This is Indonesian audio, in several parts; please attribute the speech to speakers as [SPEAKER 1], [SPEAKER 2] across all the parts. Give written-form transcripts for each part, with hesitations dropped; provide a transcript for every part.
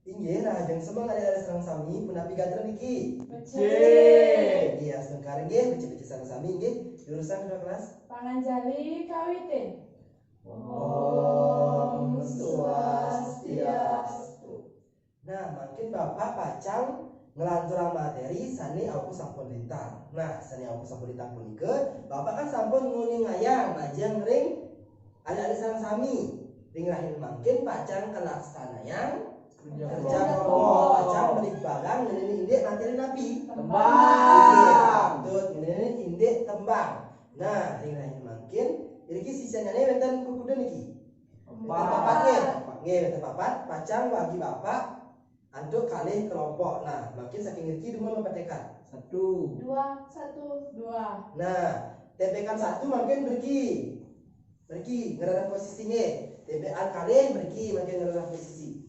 [SPEAKER 1] Inggih rajang semang ada sareng sami punapi gadra niki.
[SPEAKER 2] Becik.
[SPEAKER 1] Iya sekarang nggih becik-becik sareng sami nggih jurusan kedua kelas.
[SPEAKER 2] Panganjali kawitin.
[SPEAKER 1] Om Swastiastu. Nah, makin Bapak pacang ngelantur materi sani aku sampun lintang. Nah, sani aku sampun lintang punika, Bapak kan sampun nguning ngayang majeng ring ada sareng sami. Ring rahil makin pacang kelaksanayang kerja kelompok pacang beli barang ngene indek materi napi
[SPEAKER 2] Tembang.
[SPEAKER 1] tut ngene indek tembang. Nah, ring rahil makin iki sisanya wonten kukuda niki. Papat nggih, wonten papat pacang bagi Bapak antuk kalih kelompok. Nah, makin saking ngerti dumuan mempetekan.
[SPEAKER 2] 1,
[SPEAKER 3] 2, 1, 2.
[SPEAKER 1] Nah, tempekan 1 makin pergi ngerarah posisi nggih. Tempekan kalih pergi makin ngerarah posisi.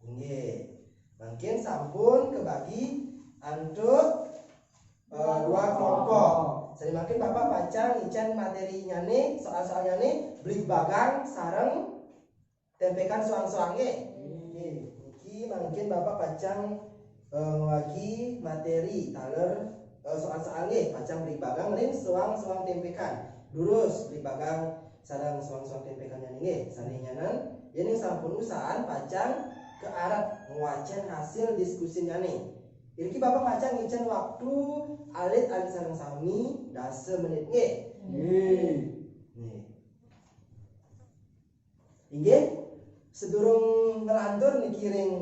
[SPEAKER 1] Nggih. Makin sampun kebagi antuk dua kelompok. Jadi makin Bapak pacang ican materinya nih, soal-soalnya nih beli bagang sareng tempekan soang-soangnya. Iki mungkin Bapak pacang lagi materi taler soal-soalnya pacang beli bagang ring soang-soang tempekan. Durus beli bagang sareng soang-soang tempekannya nih, salinyanan ini sampun usahaan pacang ke arah ngwacen hasil diskusinya nih. Iki Bapak pacang ngicen waktu alit sareng sami dase menit nggih. Nggih. Inggih sedurung ngelantur niki ring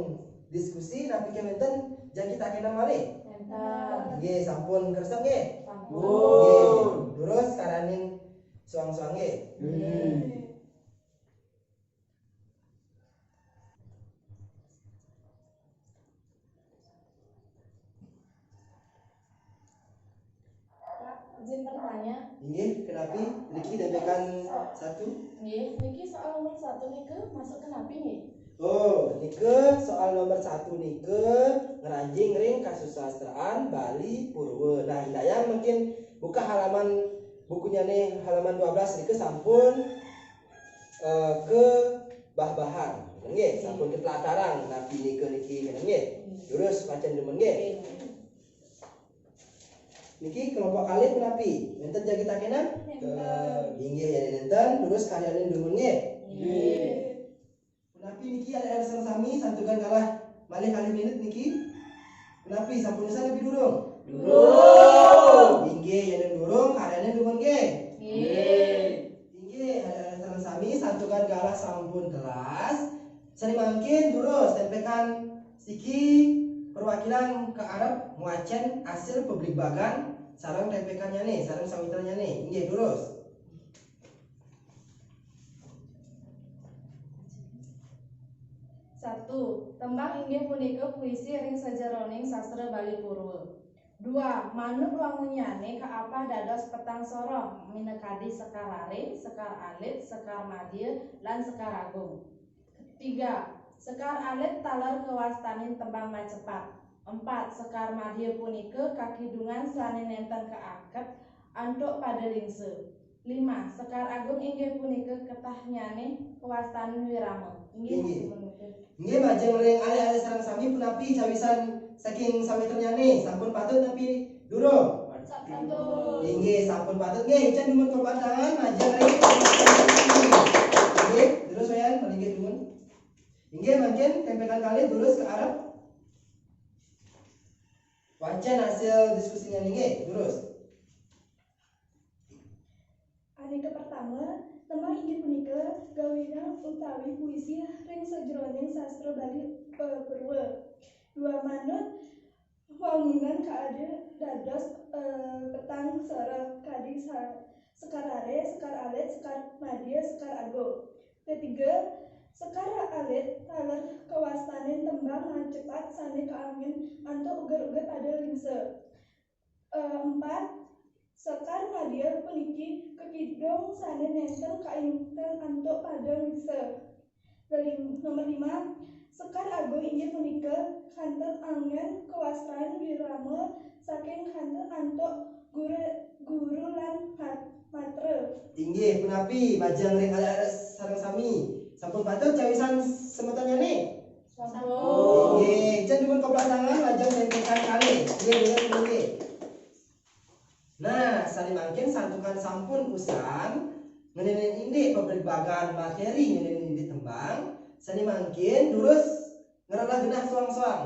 [SPEAKER 1] diskusi napi kementen jan kita kena malih.
[SPEAKER 2] Enter.
[SPEAKER 1] Nggih sampun kersep nggih.
[SPEAKER 2] Sampun.
[SPEAKER 1] Nggih. Terus karaning suang-suang nggih.
[SPEAKER 3] Izin bertanya.
[SPEAKER 1] Inggih kenapi niki tempekan 1.
[SPEAKER 3] Nggih, niki soal nomor 1 niki masuk ke napi nggih?
[SPEAKER 1] Oh, nike soal nomor 1 nike ngeranjing ring kasusastraan Bali Purwa. Nah, Hidayah mungkin buka halaman bukunya nih halaman 12 nike sampun ke bah-bahan. Nggih, sampun ke pelataran napi niki nggih. Terus pacen demen nggih. Niki kelompok kali penapi. Enten jagi takenan? Inggih ya enten terus karyane demen nggih. Penapi niki ada sareng sami santukan kalah malih kali minit niki. Penapi sampun usaha lebih durung?
[SPEAKER 2] Durung.
[SPEAKER 1] Inggih ya durung karyane demen nggih.
[SPEAKER 2] Nggih.
[SPEAKER 1] Inggih ada sareng sami santukan kalah sampun kelas. Sari mangkin terus tempekan siki perwakilan ke Arab muacen hasil publik bagan sarang tempekannya nih, sarang sawitannya nih. Inggih terus.
[SPEAKER 3] Satu, tembang inggih punika puisi ring sajeroning sastra Bali Purwa. 2, manut wangunyane kaapa dados petang soro minekadi sekar aring, sekar alit, sekar madya, lan sekar agung. 3, sekar alit taler kewastanin tembang macepat. 4, sekar madya punika kakidungan sane nenten keaket antuk pada lingse. 5, sekar agung inggih punika ketahnyane kewastanin wirama.
[SPEAKER 1] Inggih. Nggih majeng ring ale-ale sareng sami punapi cawisan saking sawitannya nih sampun patut tapi durung. Inggih sampun patut nggih ican demen kepatangan majeng ring. Inggih terus wayan paling nggih demen. Inggih mangken tempekan kali terus ke Arab. Wancen hasil diskusinya nggih terus.
[SPEAKER 4] Aneka pertama, tembang inggih punika gawina utawi puisi ring sajroning sastra Bali Purwa. 2, manut wangunan kaade dados petang sora kadi sekar are, sekar alit, sekar madya, sekar agung. 3, sekar alit taler kewastanin tembang cepat sane keangin antuk uger-uger pada lingse. 4, sekar madya puniki kekidung sane nenten kainten antuk pada lingse. Nomor 5, sekar agung inggih punika kanten angen kewastaan wirama saking kanten antuk guru lan matre.
[SPEAKER 1] Inggih punapi bajang ring ada sareng sami. Sampun patut cawisan semetonnya nih.
[SPEAKER 3] Sampun.
[SPEAKER 1] Inggih, jan dipun koplak tangan lajeng nentekan kali. Inggih. Nah, sani mangkin santukan sampun usan ngenenen indik peberbagan materi ngenenen indik tembang. Sani mangkin terus ngeralah genah suang-suang.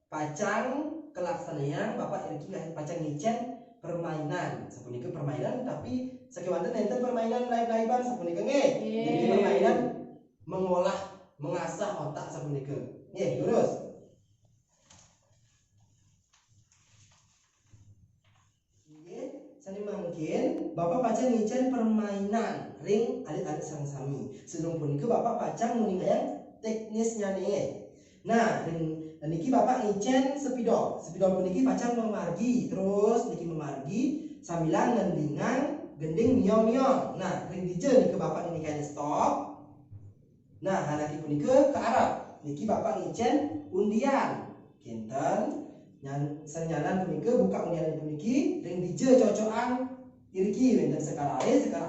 [SPEAKER 1] Pacang kelaksanaan Bapak Irki pacang ngicen permainan. Sapunika permainan tapi sakiwanten enten permainan lain-lainan sapunika nggih. Jadi permainan mengolah mengasah otak sapunika. Nggih, terus. Sani mangkin Bapak pacang ngicen permainan ring alit-alit sang sami. Sedurung punika Bapak pacang muningayang teknisnya nih. Nah, ring niki Bapak ngicen sepidol. Sepidol puniki pacang memargi, terus niki memargi sambilan ngendingan gending miong-miong. Nah, ring dije niki Bapak ini kayak stop. Nah, hanaki punika ke arah. Niki Bapak ngicen undian. Kinten senyalan punika buka undian puniki ring dije cocokan irki wenten sekar alit, sekar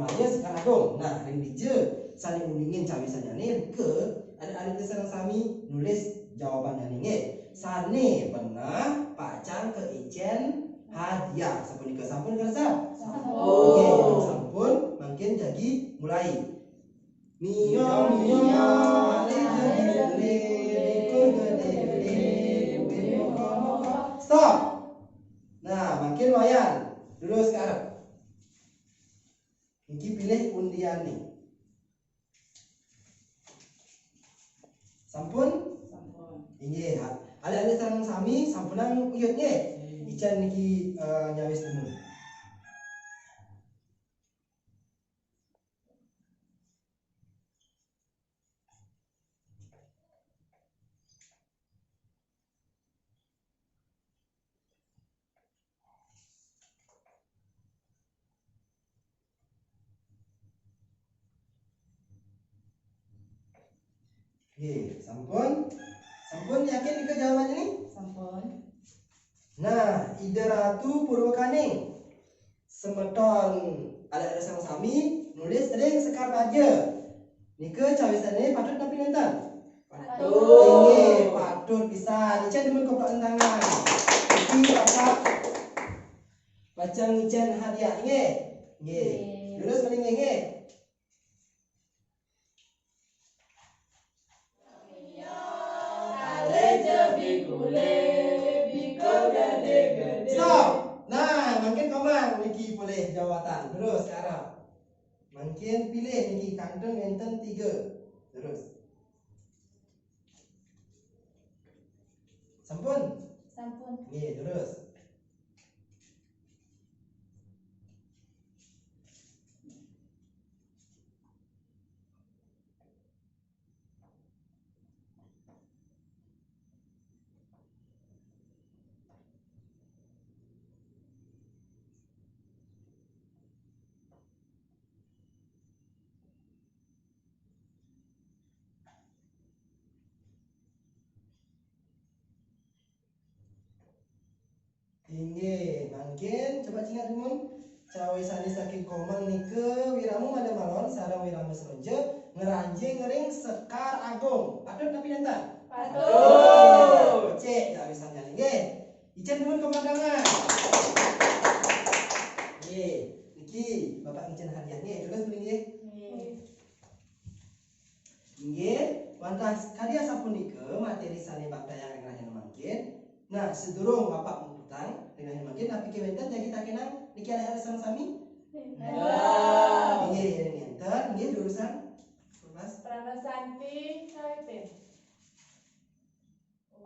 [SPEAKER 1] maju, sekar agung. Nah, ring dije saling undingin cawisannya nih ke ada sareng sami nulis jawabannya nih. Sane pernah pacang ke ijen hadiah. Sapunika sampun kersa?
[SPEAKER 3] Sampun.
[SPEAKER 1] Oke, sampun mungkin jadi mulai. Mio ale jadi gede. Stop. Nah, makin lumayan. Dulu sekarang. Iki pilih undian nih. Sampun? Inggih, ada sareng sami sampunan uyut nggih. Ican niki nyawis temu. Nggih, sampun. Sampun yakin nika jawabannya nih?
[SPEAKER 3] Sampun.
[SPEAKER 1] Nah, Ida Ratu Purwakaning semeton ada sang sami nulis ring sekar aja. Nika cawisane patut tapi nenten.
[SPEAKER 3] Patut.
[SPEAKER 1] Inggih, patut bisa. Ican demen koplak tangan. Iki Bapak baca ngican hadiah nggih. Nggih. Lurus paling nggih. Stop. Nah, makin komang niki boleh jawatan. Terus ke arah. Makin pilih niki kantong enten 3. Terus. Sampun?
[SPEAKER 3] Sampun.
[SPEAKER 1] Nggih, terus. Inggih, mangkin coba ingat dulu. Cawisane saking komang nike wiramu mada malon sareng wiramu seronje ngeranjing ngering sekar agung. Patut tapi nenten?
[SPEAKER 3] Patut.
[SPEAKER 1] Cek cawisannya nggih. Ijen demen pemandangan. Nggih, niki Bapak ijen hadiah nggih. Terus mriki nggih. Nggih, wantas karya sapunika materi sane bab dayang ngerahin mangkin. Nah, sedurung Bapak mengutang dengan mangkin tapi kewenten jadi tak kenang niki ada sama sami. Nggih, enten nggih jurusan Mas
[SPEAKER 3] Pranasanti Saipin.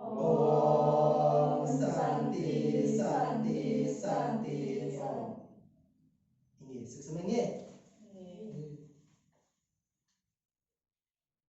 [SPEAKER 1] Om Santi Santi Santi Om. Nggih, sukses nggih.